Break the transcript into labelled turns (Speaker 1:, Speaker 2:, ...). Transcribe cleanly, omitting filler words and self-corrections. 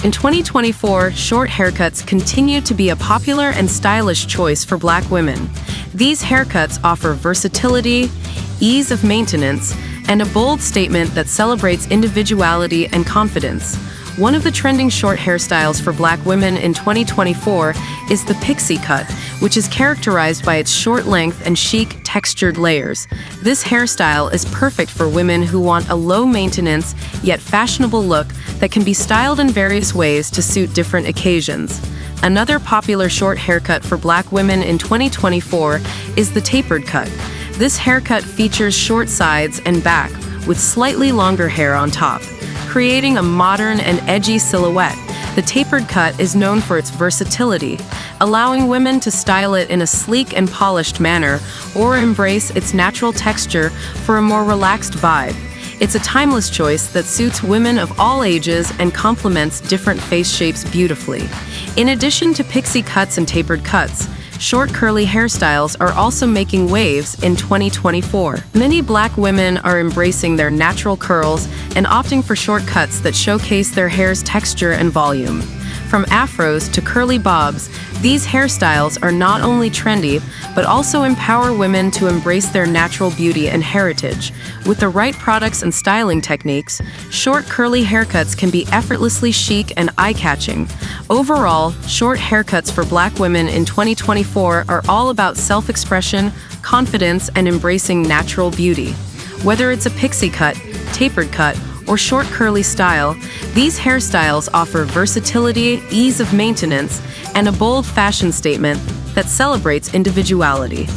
Speaker 1: In 2024, short haircuts continue to be a popular and stylish choice for Black women. These haircuts offer versatility, ease of maintenance, and a bold statement that celebrates individuality and confidence. One of the trending short hairstyles for Black women in 2024 is the Pixie Cut, which is characterized by its short length and chic, textured layers. This hairstyle is perfect for women who want a low-maintenance, yet fashionable look that can be styled in various ways to suit different occasions. Another popular short haircut for Black women in 2024 is the Tapered Cut. This haircut features short sides and back, with slightly longer hair on top, creating a modern and edgy silhouette. The tapered cut is known for its versatility, allowing women to style it in a sleek and polished manner or embrace its natural texture for a more relaxed vibe. It's a timeless choice that suits women of all ages and complements different face shapes beautifully. In addition to pixie cuts and tapered cuts, short curly hairstyles are also making waves in 2024. Many Black women are embracing their natural curls and opting for short cuts that showcase their hair's texture and volume. From afros to curly bobs, these hairstyles are not only trendy, but also empower women to embrace their natural beauty and heritage. With the right products and styling techniques, short curly haircuts can be effortlessly chic and eye-catching. Overall, short haircuts for Black women in 2024 are all about self-expression, confidence, and embracing natural beauty. Whether it's a pixie cut, tapered cut, or short curly style, these hairstyles offer versatility, ease of maintenance, and a bold fashion statement that celebrates individuality.